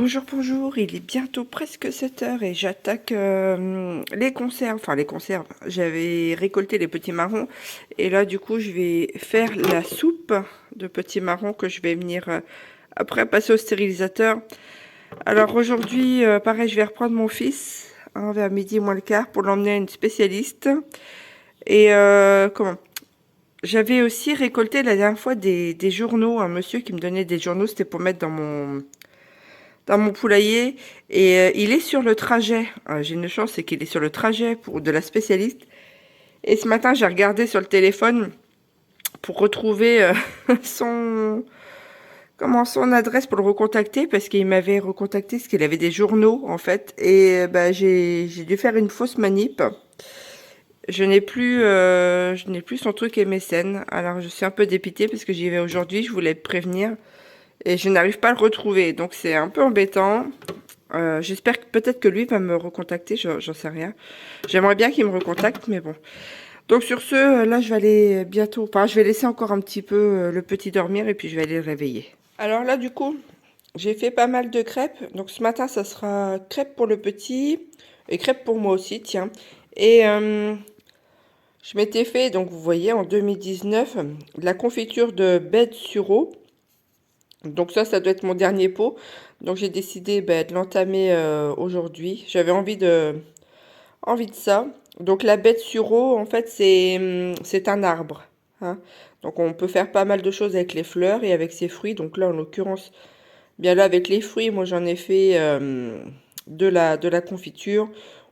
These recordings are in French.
Bonjour, bonjour, il est bientôt presque 7 heures et j'attaque les conserves, enfin les conserves. J'avais récolté les petits marrons et là du coup je vais faire la soupe de petits marrons que je vais venir après passer au stérilisateur. Alors aujourd'hui, pareil, je vais reprendre mon fils vers midi moins le quart pour l'emmener à une spécialiste. Et comment? J'avais aussi récolté la dernière fois des journaux, un monsieur qui me donnait des journaux, c'était pour mettre dans mon poulailler et il est sur le trajet. J'ai une chance, c'est qu'il est sur le trajet pour de la spécialiste. Et ce matin, j'ai regardé sur le téléphone pour retrouver son adresse pour le recontacter parce qu'il m'avait recontacté parce qu'il avait des journaux en fait. Et bah, j'ai dû faire une fausse manip. Je n'ai plus son truc MSN. Alors je suis un peu dépitée parce que j'y vais aujourd'hui. Je voulais prévenir et je n'arrive pas à le retrouver. Donc c'est un peu embêtant. J'espère que peut-être que lui va me recontacter, j'en sais rien. J'aimerais bien qu'il me recontacte, mais bon. Donc sur ce, là je vais aller bientôt, enfin je vais laisser encore un petit peu le petit dormir et puis je vais aller le réveiller. Alors là du coup, j'ai fait pas mal de crêpes. Donc ce matin ça sera crêpes pour le petit et crêpes pour moi aussi, tiens. Et je m'étais fait, donc vous voyez, en 2019, de la confiture de bête sureau. Donc ça doit être mon dernier pot. Donc j'ai décidé de l'entamer aujourd'hui. J'avais envie de ça. Donc la bête sureau, en fait, c'est un arbre, hein. Donc on peut faire pas mal de choses avec les fleurs et avec ses fruits. Donc là, en l'occurrence, bien là, avec les fruits, moi j'en ai fait de la confiture.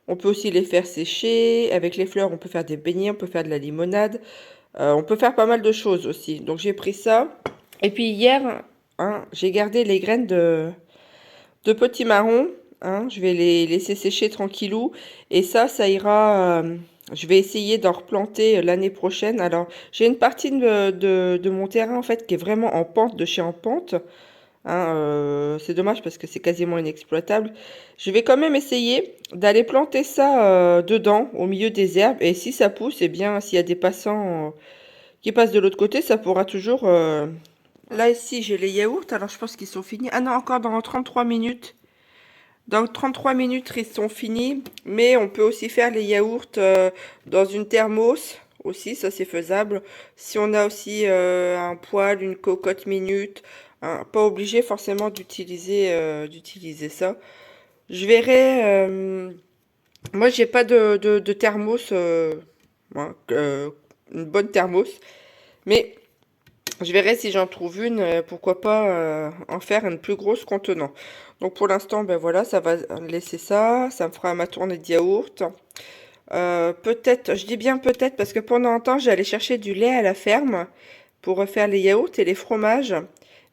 On peut aussi les faire sécher. Avec les fleurs, on peut faire des beignets, on peut faire de la limonade. On peut faire pas mal de choses aussi. Donc j'ai pris ça. Et puis hier, hein, j'ai gardé les graines de petits marrons, hein. Je vais les laisser sécher tranquillou. Et ça ira. Je vais essayer d'en replanter l'année prochaine. Alors, j'ai une partie de mon terrain en fait qui est vraiment en pente, de chez en pente, hein. C'est dommage parce que c'est quasiment inexploitable. Je vais quand même essayer d'aller planter ça dedans, au milieu des herbes. Et si ça pousse, eh bien, s'il y a des passants qui passent de l'autre côté, ça pourra toujours. Là, ici, j'ai les yaourts. Alors, je pense qu'ils sont finis. Ah non, encore dans 33 minutes. Dans 33 minutes, ils sont finis. Mais on peut aussi faire les yaourts dans une thermos. Aussi, ça c'est faisable. Si on a aussi un poêle, une cocotte minute, hein, pas obligé forcément d'utiliser ça. Je verrai. Moi, j'ai pas de thermos, hein, une bonne thermos. Mais je verrai si j'en trouve une, pourquoi pas en faire une plus grosse contenant. Donc pour l'instant, ben voilà, ça va laisser ça. Ça me fera ma tournée de yaourt. Peut-être, je dis bien peut-être, parce que pendant un temps, j'allais chercher du lait à la ferme pour refaire les yaourts et les fromages.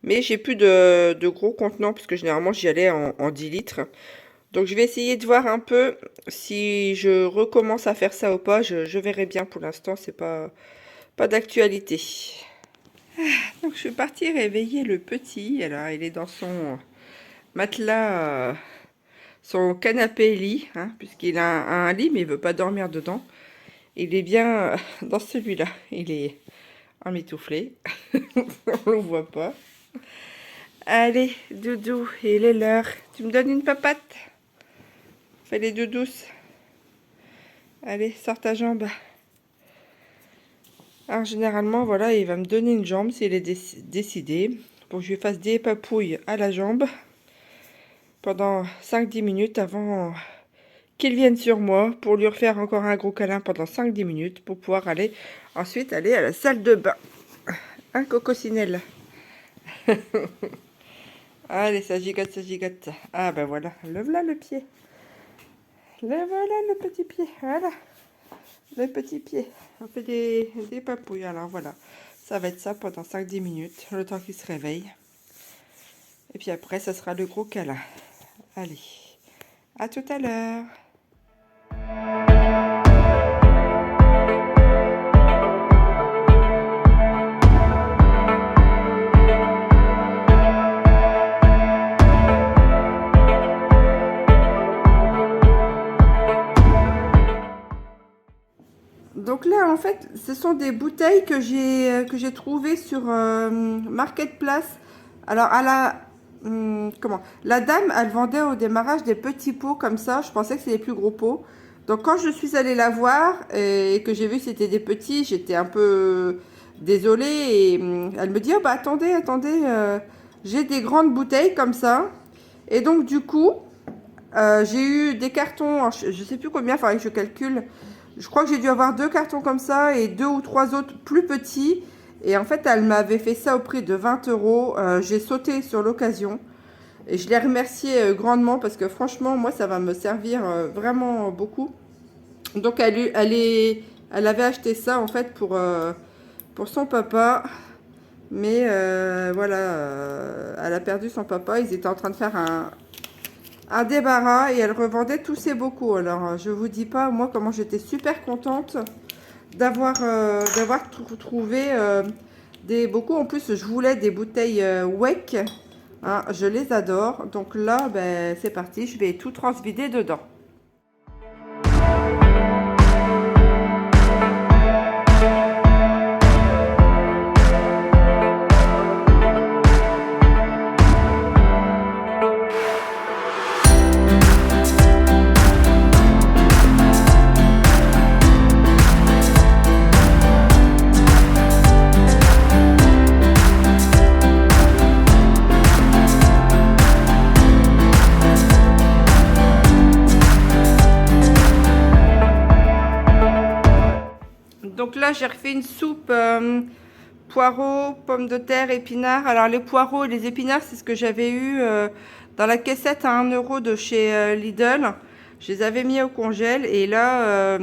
Mais j'ai plus de gros contenants, puisque généralement j'y allais en 10 litres. Donc je vais essayer de voir un peu si je recommence à faire ça ou pas. Je verrai bien pour l'instant, c'est pas d'actualité. Donc je suis partie réveiller le petit. Alors il est dans son matelas, son canapé lit, hein, puisqu'il a un lit mais il veut pas dormir dedans. Il est bien dans celui-là. Il est emmitouflé. On le voit pas. Allez, doudou, il est l'heure. Tu me donnes une papate? Fais les doudous. Allez, sors ta jambe. Alors généralement, voilà, il va me donner une jambe s'il est décidé. Pour que je lui fasse des papouilles à la jambe pendant 5-10 minutes avant qu'il vienne sur moi pour lui refaire encore un gros câlin pendant 5-10 minutes pour pouvoir ensuite aller à la salle de bain. Un cocosinelle. Allez, ça gigote, ça gigote. Ah ben voilà, le voilà le pied. Le voilà le petit pied, voilà. Le petit pied. On fait des papouilles, alors voilà. Ça va être ça pendant 5-10 minutes, le temps qu'il se réveille. Et puis après, ça sera le gros câlin. Allez, à tout à l'heure. Donc là, en fait, ce sont des bouteilles que j'ai trouvées sur Marketplace. Alors, comment? La dame, elle vendait au démarrage des petits pots comme ça. Je pensais que c'était les plus gros pots. Donc quand je suis allée la voir et que j'ai vu que c'était des petits, j'étais un peu désolée. Et elle me dit, oh bah attendez, attendez, j'ai des grandes bouteilles comme ça. Et donc du coup, j'ai eu des cartons, alors, je sais plus combien, il faudrait que je calcule. Je crois que j'ai dû avoir 2 cartons comme ça et 2 ou 3 autres plus petits. Et en fait, elle m'avait fait ça au prix de 20 euros. J'ai sauté sur l'occasion. Et je l'ai remerciée grandement parce que franchement, moi, ça va me servir vraiment beaucoup. Donc, elle avait acheté ça en fait pour son papa. Mais voilà, elle a perdu son papa. Ils étaient en train de faire un débarras et elle revendait tous ses bocaux. Alors, je vous dis pas, moi, comment j'étais super contente d'avoir trouvé des bocaux. En plus, je voulais des bouteilles Weck. Hein, je les adore. Donc là, ben, c'est parti. Je vais tout transvider dedans. Donc là, j'ai refait une soupe poireaux, pommes de terre, épinards. Alors les poireaux et les épinards, c'est ce que j'avais eu dans la caissette à 1 euro de chez Lidl. Je les avais mis au congèle. Et là,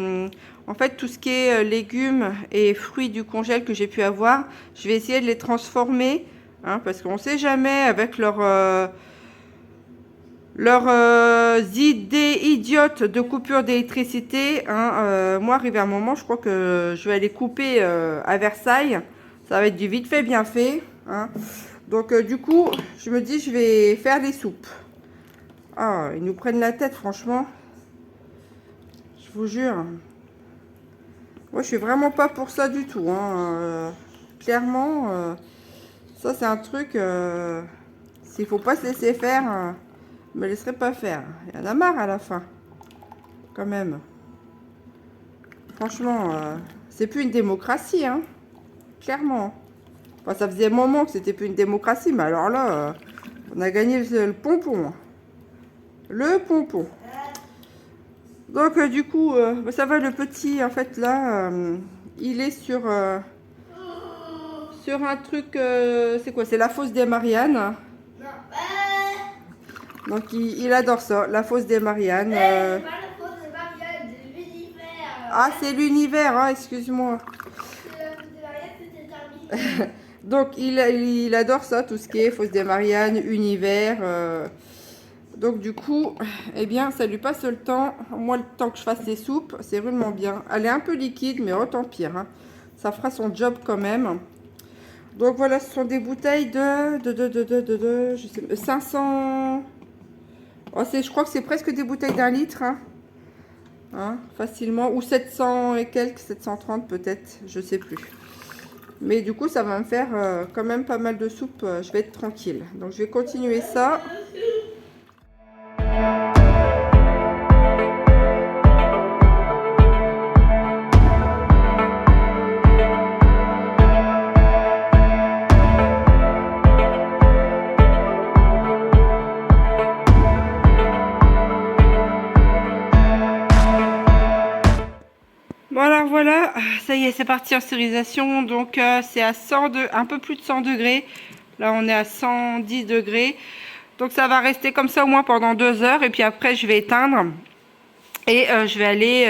en fait, tout ce qui est légumes et fruits du congèle que j'ai pu avoir, je vais essayer de les transformer. Hein, parce qu'on ne sait jamais avec leurs idées idiotes de coupure d'électricité. Hein, moi, arrivé à un moment, je crois que je vais aller couper à Versailles. Ça va être du vite fait, bien fait. Hein. Donc, du coup, je me dis, je vais faire des soupes. Ah, ils nous prennent la tête, franchement. Je vous jure. Moi, je suis vraiment pas pour ça du tout. Hein. Clairement, ça, c'est un truc... s'il faut pas se laisser faire... me laisserai pas faire. Il y en a marre à la fin. Quand même. Franchement, c'est plus une démocratie, hein. Clairement. Enfin, ça faisait un moment que c'était plus une démocratie, mais alors là, on a gagné le pompon. Le pompon. Donc, du coup, ça va, le petit, en fait, là, il est sur un truc, c'est quoi? C'est la fosse des Mariannes. Donc il adore ça, la fosse des Mariannes. Pas la fosse des Mariannes, c'est l'univers. Ah, c'est l'univers, hein, excuse-moi. La fosse des Mariannes, c'était terminé. Donc il adore ça, tout ce qui est fosse des Mariannes, univers. Donc du coup, eh bien, ça lui passe le temps. Moi, le temps que je fasse les soupes, c'est vraiment bien. Elle est un peu liquide, mais autant pire. Hein. Ça fera son job quand même. Donc voilà, ce sont des bouteilles je sais, 500... Oh, je crois que c'est presque des bouteilles d'1 litre, hein. Hein, facilement. Ou 700 et quelques, 730 peut-être, je sais plus. Mais du coup, ça va me faire quand même pas mal de soupe. Je vais être tranquille. Donc, je vais continuer ça. Bon alors voilà, ça y est, c'est parti en stérilisation. Donc c'est à 102, un peu plus de 100 degrés. Là on est à 110 degrés. Donc ça va rester comme ça au moins pendant 2 heures. Et puis après je vais éteindre. Et je vais aller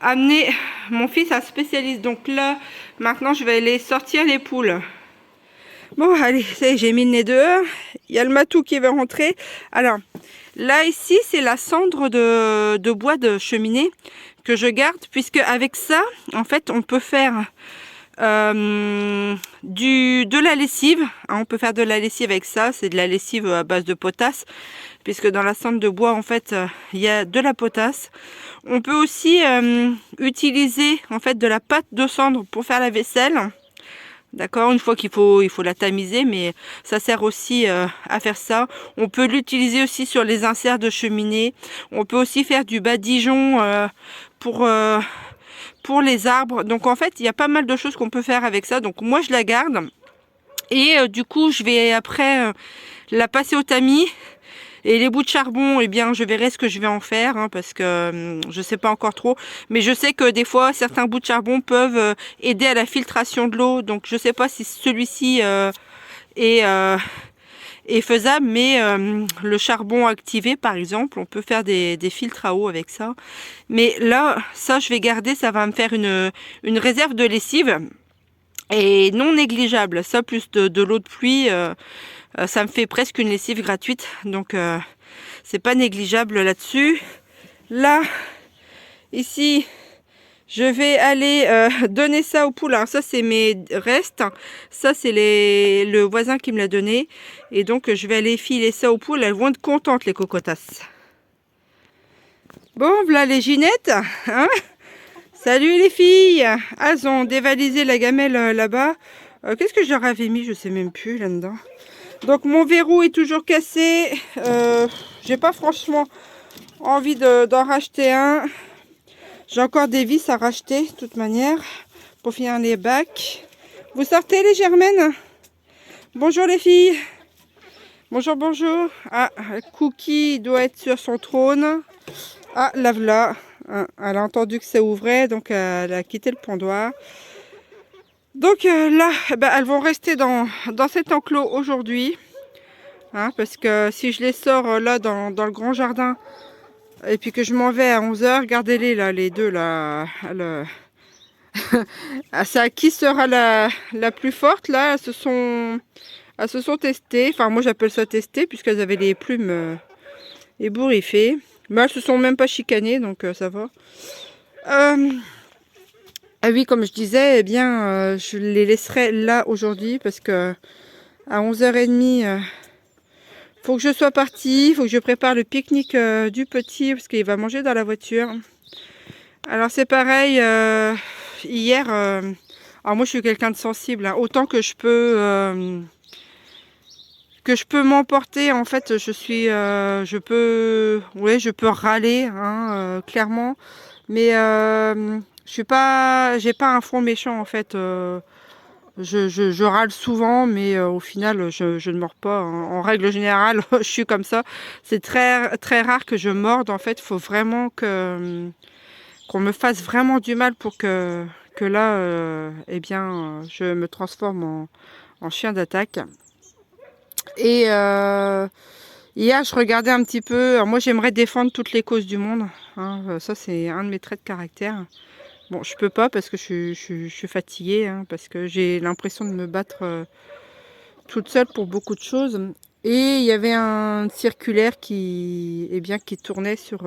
amener mon fils à spécialiste. Donc là, maintenant je vais aller sortir les poules. Bon allez, ça y est, j'ai mis le nez dehors. Il y a le matou qui va rentrer. Alors là ici c'est la cendre de bois de cheminée que je garde, puisque avec ça en fait on peut faire de la lessive, hein, on peut faire de la lessive avec ça. C'est de la lessive à base de potasse, puisque dans la cendre de bois en fait il y a de la potasse. On peut aussi utiliser en fait de la pâte de cendre pour faire la vaisselle. D'accord, une fois il faut la tamiser, mais ça sert aussi à faire ça. On peut l'utiliser aussi sur les inserts de cheminée. On peut aussi faire du badigeon pour, euh, pour les arbres. Donc en fait, il y a pas mal de choses qu'on peut faire avec ça. Donc moi, je la garde. Et du coup, je vais après la passer au tamis. Et les bouts de charbon, eh bien, je verrai ce que je vais en faire, hein, parce que je sais pas encore trop. Mais je sais que des fois, certains bouts de charbon peuvent aider à la filtration de l'eau. Donc, je sais pas si celui-ci est, euh, est faisable, mais le charbon activé, par exemple, on peut faire des filtres à eau avec ça. Mais là, ça, je vais garder. Ça va me faire une réserve de lessive. Et non négligeable. Ça, plus de l'eau de pluie, ça me fait presque une lessive gratuite. Donc, c'est pas négligeable là-dessus. Là, ici, je vais aller donner ça aux poules. Alors, ça, c'est mes restes. Ça, c'est le voisin qui me l'a donné. Et donc, je vais aller filer ça aux poules. Elles vont être contentes, les cocotasses. Bon, voilà les ginettes. Hein, salut les filles. Elles ont dévalisé la gamelle là-bas. Qu'est-ce que je leur avais mis? Je sais même plus là-dedans. Donc mon verrou est toujours cassé. J'ai pas franchement envie d'en racheter un. J'ai encore des vis à racheter de toute manière pour finir les bacs. Vous sortez les germaines? Bonjour les filles. Bonjour, bonjour. Ah, Cookie doit être sur son trône. Ah, la voilà. Elle a entendu que ça ouvrait, donc elle a quitté le pondoir. Donc là, elles vont rester dans cet enclos aujourd'hui. Hein, parce que si je les sors là dans le grand jardin et puis que je m'en vais à 11h, regardez-les là, les deux là. Ça, qui sera la plus forte là? Elles se sont testées. Enfin, moi j'appelle ça tester puisqu'elles avaient les plumes ébouriffées. Mais elles se sont même pas chicanées, donc ça va. Ah oui, comme je disais, eh bien, je les laisserai là aujourd'hui parce que à 11h30, faut que je sois partie, il faut que je prépare le pique-nique du petit parce qu'il va manger dans la voiture. Alors c'est pareil, hier, alors moi je suis quelqu'un de sensible, hein, autant que je peux m'emporter. En fait, je peux râler, hein, clairement, mais j'ai pas un front méchant en fait. Je râle souvent, mais au final, je ne mords pas, hein. En règle générale, je suis comme ça. C'est très, très rare que je morde. En fait, il faut vraiment qu'on me fasse vraiment du mal pour que là, eh bien, je me transforme en chien d'attaque. Et hier, je regardais un petit peu. Alors moi, j'aimerais défendre toutes les causes du monde, hein. Ça, c'est un de mes traits de caractère. Bon, je peux pas parce que je suis fatiguée, hein, parce que j'ai l'impression de me battre toute seule pour beaucoup de choses. Et il y avait un circulaire qui tournait sur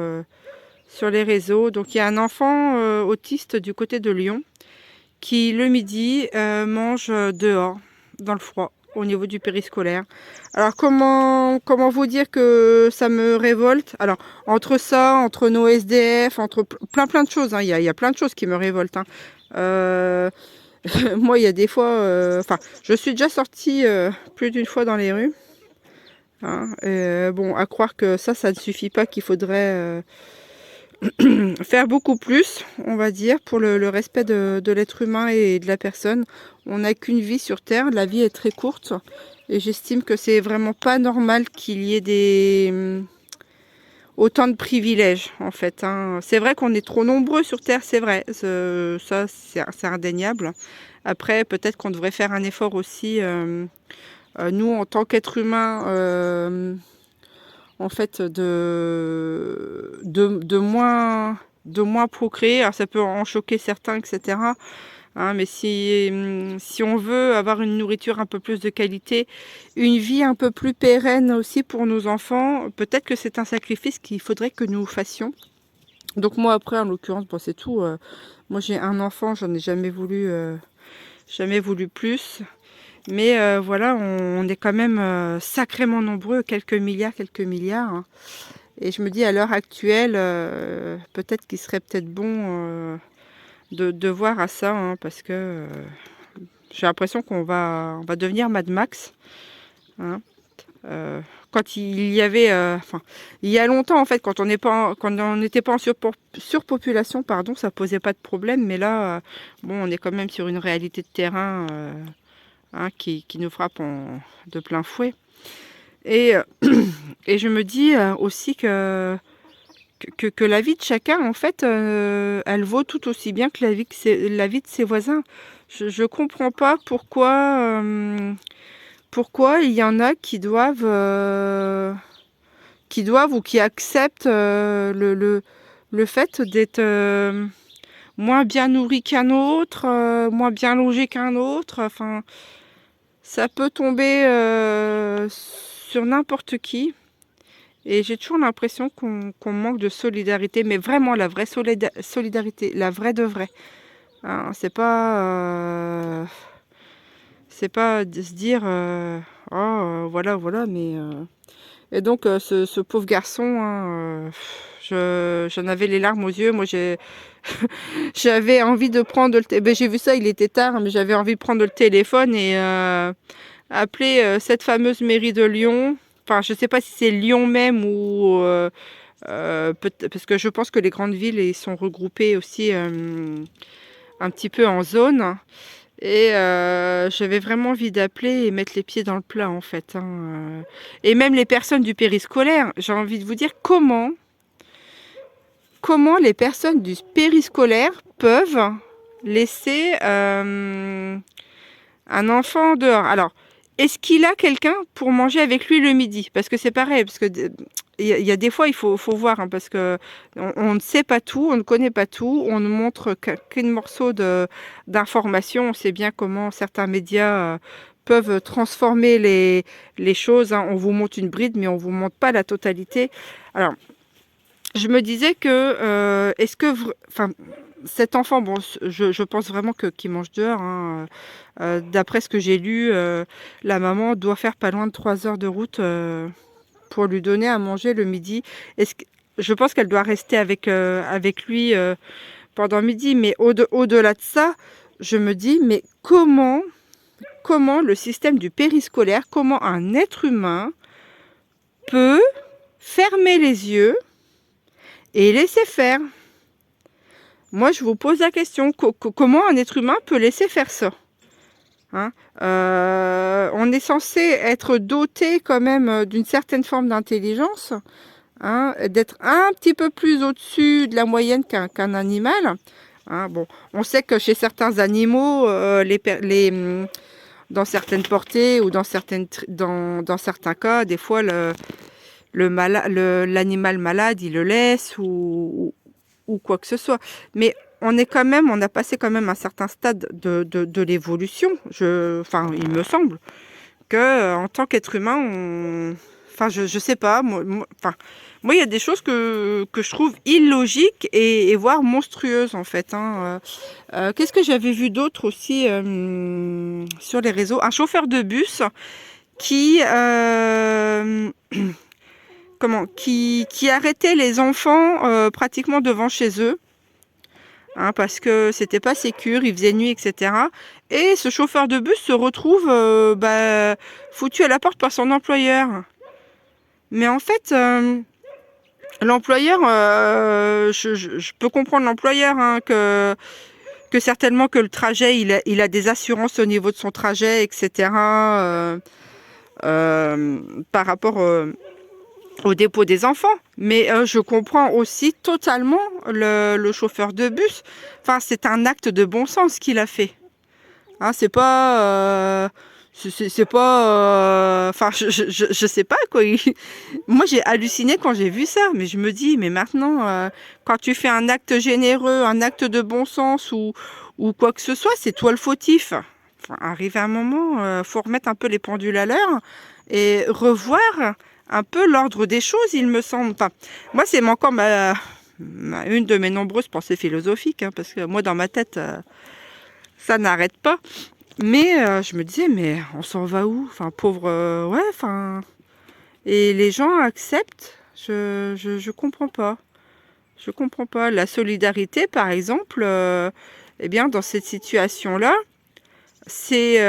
les réseaux. Donc il y a un enfant autiste du côté de Lyon qui le midi mange dehors, dans le froid, au niveau du périscolaire. Alors comment vous dire que ça me révolte? Alors entre nos SDF, entre plein de choses, hein, il y a plein de choses qui me révoltent, hein. Moi il y a des fois, je suis déjà sortie plus d'une fois dans les rues, hein. Bon, à croire que ça ne suffit pas, qu'il faudrait faire beaucoup plus, on va dire, pour le respect de l'être humain et de la personne. On n'a qu'une vie sur Terre, la vie est très courte et j'estime que c'est vraiment pas normal qu'il y ait autant de privilèges en fait, hein. C'est vrai qu'on est trop nombreux sur Terre, c'est vrai, ça c'est indéniable. Après, peut-être qu'on devrait faire un effort aussi, nous en tant qu'être humain, en fait, de moins procréer. Alors ça peut en choquer certains, etc. Hein, mais si on veut avoir une nourriture un peu plus de qualité, une vie un peu plus pérenne aussi pour nos enfants, peut-être que c'est un sacrifice qu'il faudrait que nous fassions. Donc moi après, en l'occurrence, bon, c'est tout. Moi j'ai un enfant, j'en ai jamais voulu plus. Mais voilà, on est quand même sacrément nombreux, quelques milliards, hein. Et je me dis à l'heure actuelle, peut-être qu'il serait peut-être bon de voir à ça, hein, parce que j'ai l'impression on va devenir Mad Max. Hein. Quand il y avait, enfin, il y a longtemps en fait, quand on n'était pas en surpopulation, pardon, ça posait pas de problème. Mais là, bon, on est quand même sur une réalité de terrain hein, qui nous frappe de plein fouet. Et, et je me dis aussi que la vie de chacun, en fait, elle vaut tout aussi bien que la vie de ses voisins. Je comprends pas pourquoi il y en a qui doivent ou qui acceptent le fait d'être moins bien nourri qu'un autre, moins bien logé qu'un autre. Enfin, ça peut tomber sur n'importe qui. Et j'ai toujours l'impression qu'on manque de solidarité, mais vraiment la vraie solidarité, la vraie de vraie. Hein, c'est pas de se dire voilà, voilà, mais et donc ce pauvre garçon, hein, j'en avais les larmes aux yeux. Moi, j'avais envie de prendre ben, j'ai vu ça, il était tard, mais j'avais envie de prendre le téléphone et appeler cette fameuse mairie de Lyon. Enfin, je sais pas si c'est Lyon même ou parce que je pense que les grandes villes ils sont regroupées aussi un petit peu en zone. Et j'avais vraiment envie d'appeler et mettre les pieds dans le plat en fait. Hein. Et même les personnes du périscolaire, j'ai envie de vous dire comment les personnes du périscolaire peuvent laisser un enfant dehors. Alors, est-ce qu'il a quelqu'un pour manger avec lui le midi? Parce que c'est pareil, parce que il y a des fois, il faut voir, hein, parce que on ne sait pas tout, on ne connaît pas tout, on ne montre qu'un morceau d'informations. On sait bien comment certains médias peuvent transformer les choses. Hein. On vous montre une bride, mais on vous montre pas la totalité. Alors, je me disais que, est-ce que, enfin, cet enfant, bon, je pense vraiment qu'il mange dehors. Hein. D'après ce que j'ai lu, la maman doit faire pas loin de 3 heures de route pour lui donner à manger le midi. Je pense qu'elle doit rester avec lui pendant midi, mais au-delà de ça, je me dis, mais comment le système du périscolaire, comment un être humain peut fermer les yeux et laisser faire? Moi, je vous pose la question, comment un être humain peut laisser faire ça? Hein, on est censé être doté quand même d'une certaine forme d'intelligence, hein, d'être un petit peu plus au-dessus de la moyenne qu'un animal. Hein, bon, on sait que chez certains animaux, dans certaines portées ou dans certains cas, des fois l'animal malade, il le laisse ou quoi que ce soit. Mais on a passé quand même un certain stade de l'évolution. Enfin, il me semble que en tant qu'être humain, enfin, je sais pas. Moi, il y a des choses que je trouve illogiques et voire monstrueuses en fait. Hein. Qu'est-ce que j'avais vu d'autre aussi sur les réseaux? Un chauffeur de bus qui qui arrêtait les enfants pratiquement devant chez eux. Hein, parce que c'était pas sécure, il faisait nuit, etc. Et ce chauffeur de bus se retrouve foutu à la porte par son employeur. Mais en fait, l'employeur, je peux comprendre l'employeur, hein, que certainement que le trajet, il a des assurances au niveau de son trajet, etc. Par rapport au dépôt des enfants, mais je comprends aussi totalement le chauffeur de bus. Enfin, c'est un acte de bon sens qu'il a fait. Hein, c'est pas, c'est pas, enfin, je sais pas quoi. Moi, j'ai halluciné quand j'ai vu ça, mais je me dis, mais maintenant, quand tu fais un acte généreux, un acte de bon sens ou quoi que ce soit, c'est toi le fautif. Enfin, arrive un moment, faut remettre un peu les pendules à l'heure et revoir un peu l'ordre des choses, il me semble. Enfin, moi, c'est encore une de mes nombreuses pensées philosophiques, hein, parce que moi, dans ma tête, ça n'arrête pas. Mais je me disais, mais on s'en va où? Enfin, pauvre, ouais, enfin. Et les gens acceptent. Je comprends pas. Je comprends pas. La solidarité, par exemple, eh bien, dans cette situation-là, c'est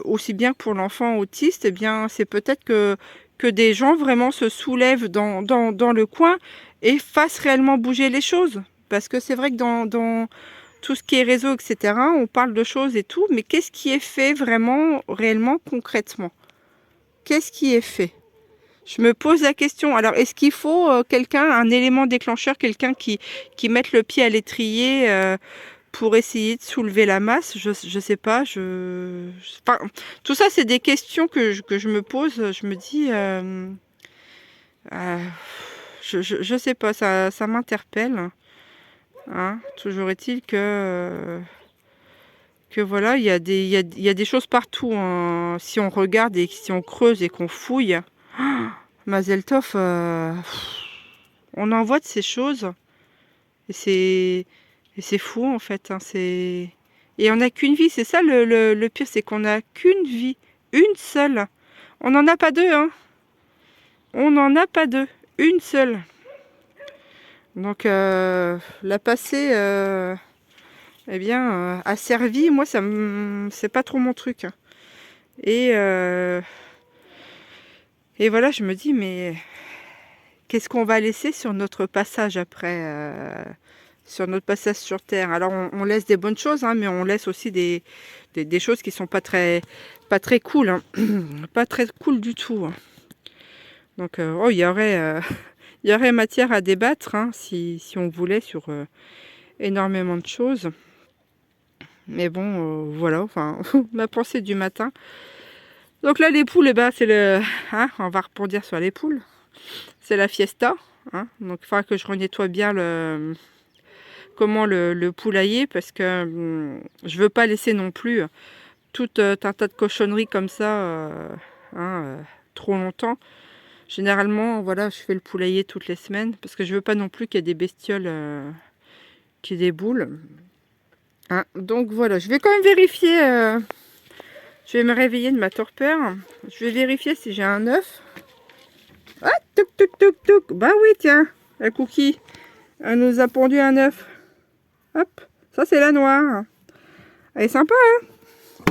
aussi bien que pour l'enfant autiste, eh bien, c'est peut-être que des gens vraiment se soulèvent dans le coin et fassent réellement bouger les choses. Parce que c'est vrai que dans tout ce qui est réseau, etc., on parle de choses et tout, mais qu'est-ce qui est fait vraiment, réellement, concrètement? Qu'est-ce qui est fait? Je me pose la question. Alors, est-ce qu'il faut quelqu'un, un élément déclencheur, quelqu'un qui mette le pied à l'étrier pour essayer de soulever la masse? Je sais pas. Enfin, tout ça, c'est des questions que je me pose. Je me dis, euh, je sais pas, ça m'interpelle. Hein. Toujours est-il que voilà, il y a des choses partout. Hein. Si on regarde et si on creuse et qu'on fouille, Mazel Tov, on en voit de ces choses. Et c'est fou en fait. Hein, et on n'a qu'une vie. C'est ça le pire, c'est qu'on n'a qu'une vie. Une seule. On n'en a pas deux. Hein. On n'en a pas deux. Une seule. Donc la passée, eh bien, a servi. Moi, c'est pas trop mon truc. Hein. Et, euh, et voilà, je me dis, mais qu'est-ce qu'on va laisser sur notre passage après, sur notre passage sur Terre? Alors, on laisse des bonnes choses, hein, mais on laisse aussi des choses qui sont pas très cool, hein. Pas très cool du tout. Hein. Donc, oh, il y aurait matière à débattre, hein, si on voulait, sur énormément de choses. Mais bon, voilà, enfin, ma pensée du matin. Donc là, les poules, eh ben, c'est le... Hein, on va rebondir sur les poules. C'est la fiesta. Hein, donc il faudra que je renettoie bien le poulailler parce que je veux pas laisser non plus tout un tas de cochonneries comme ça hein, trop longtemps. Généralement, voilà, je fais le poulailler toutes les semaines parce que je veux pas non plus qu'il y ait des bestioles qui aient des boules. Hein, donc voilà, je vais quand même vérifier. Je vais me réveiller de ma torpeur. Je vais vérifier si j'ai un œuf. Ah, touc, touc, touc, touc. Bah oui, tiens, la cookie. Elle nous a pondu un œuf. Hop, ça c'est la noire. Elle est sympa, hein?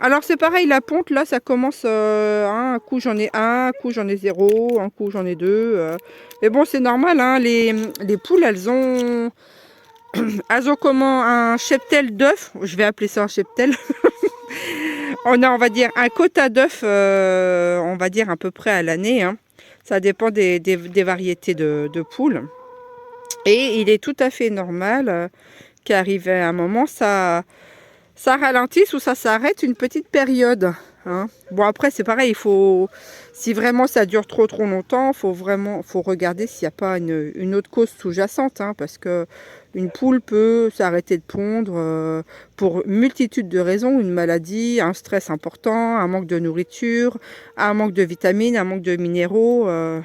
Alors c'est pareil, la ponte, là, ça commence... un coup j'en ai un coup j'en ai zéro, un coup j'en ai deux. Mais bon, c'est normal, hein, les poules, elles ont... Elles ont comment? Un cheptel d'œufs. Je vais appeler ça un cheptel. On a, on va dire, un quota d'œufs, on va dire, à peu près à l'année. Hein. Ça dépend des variétés de poules. Et il est tout à fait normal qu'arrive à un moment, ça ralentisse ou ça s'arrête une petite période. Hein. Bon, après, c'est pareil, il faut, si vraiment ça dure trop longtemps, faut regarder s'il n'y a pas une autre cause sous-jacente. Hein, parce que une poule peut s'arrêter de pondre pour multitude de raisons, une maladie, un stress important, un manque de nourriture, un manque de vitamines, un manque de minéraux. Hein.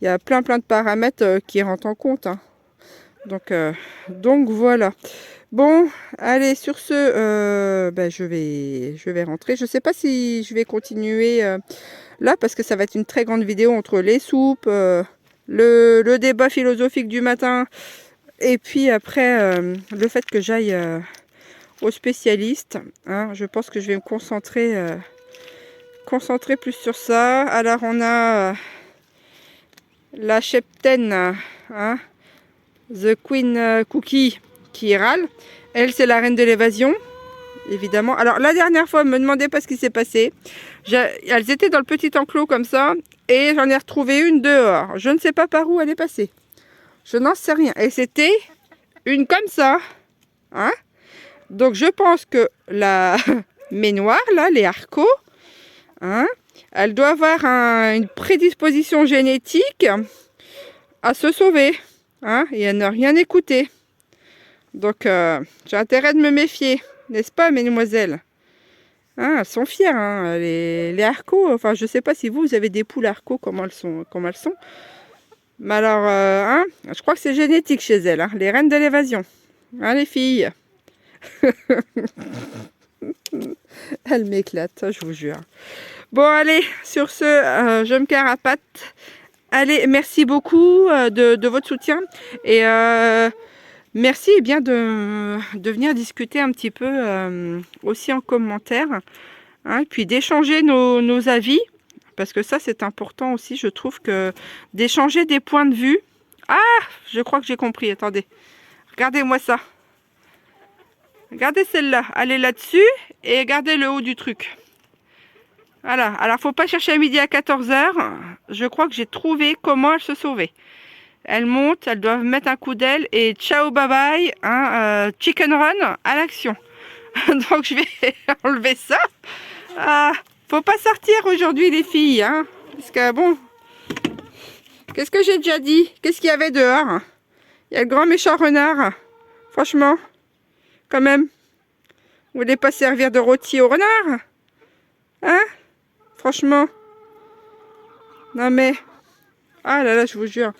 Il y a plein de paramètres qui rentrent en compte. Hein. Donc voilà. Bon, allez, sur ce, ben, je vais rentrer. Je ne sais pas si je vais continuer là, parce que ça va être une très grande vidéo entre les soupes, le débat philosophique du matin, et puis après, le fait que j'aille au spécialiste. Hein, je pense que je vais me concentrer plus sur ça. Alors, on a la cheptaine, hein, The Queen Cookie, qui râle. Elle, c'est la reine de l'évasion, évidemment. Alors, la dernière fois, me demandez pas ce qui s'est passé. Elles étaient dans le petit enclos comme ça, et j'en ai retrouvé une dehors. Je ne sais pas par où elle est passée. Je n'en sais rien. Et c'était une comme ça. Hein? Donc, je pense que la noire, là, les harcots, hein, elle doit avoir une prédisposition génétique à se sauver. Hein, et à ne rien écouter. Donc, j'ai intérêt de me méfier, n'est-ce pas, mesdemoiselles? Hein, elles sont fières, hein, les harcots. Enfin, je sais pas si vous avez des poules harcots, comment elles sont. Mais alors, hein, je crois que c'est génétique chez elles, hein, les reines de l'évasion. Hein, les filles? Elles m'éclatent, je vous jure. Bon, allez, sur ce, je me carapate. Allez, merci beaucoup de votre soutien. Et Merci bien de venir discuter un petit peu aussi en commentaire, hein, puis d'échanger nos avis, parce que ça c'est important aussi, je trouve que d'échanger des points de vue. Ah, je crois que j'ai compris, attendez. Regardez-moi ça. Regardez celle-là, elle est là-dessus et regardez le haut du truc. Voilà, alors faut pas chercher à midi à 14 h. Je crois que j'ai trouvé comment elle se sauvait. Elles montent, elles doivent mettre un coup d'aile et ciao bye bye, hein, chicken run à l'action. Donc je vais enlever ça. Faut pas sortir aujourd'hui les filles, hein, parce que bon, qu'est-ce que j'ai déjà dit? Qu'est-ce qu'il y avait dehors? Il y a le grand méchant renard. Franchement, quand même, vous voulez pas servir de rôti au renard? Hein? Franchement. Non mais, ah là là, je vous jure.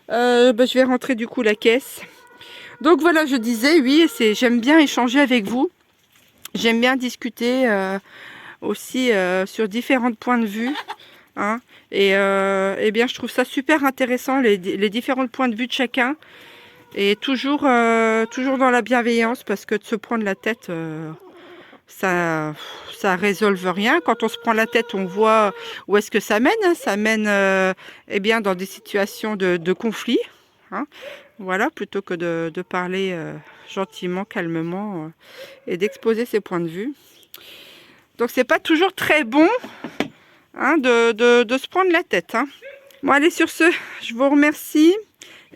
Je vais rentrer du coup la caisse. Donc voilà, je disais, oui, j'aime bien échanger avec vous. J'aime bien discuter aussi sur différents points de vue. Hein, et bien, je trouve ça super intéressant, les différents points de vue de chacun. Et toujours dans la bienveillance, parce que de se prendre la tête, ça résolve rien. Quand on se prend la tête, on voit où est-ce que ça mène. Hein. Ça mène eh bien, dans des situations de conflit. Hein. Voilà, plutôt que de parler gentiment, calmement et d'exposer ses points de vue. Donc c'est pas toujours très bon, hein, de se prendre la tête. Hein. Bon allez, sur ce, je vous remercie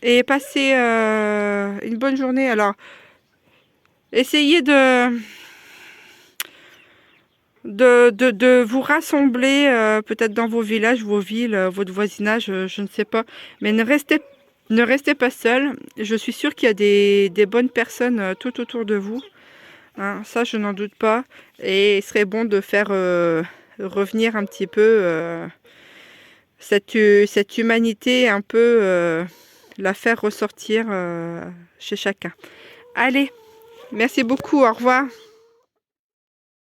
et passez une bonne journée. Alors, essayez de vous rassembler peut-être dans vos villages, vos villes, votre voisinage, je ne sais pas. Mais ne restez pas seul. Je suis sûre qu'il y a des bonnes personnes tout autour de vous. Hein, ça, je n'en doute pas. Et il serait bon de faire revenir un petit peu cette humanité, un peu la faire ressortir chez chacun. Allez, merci beaucoup, au revoir.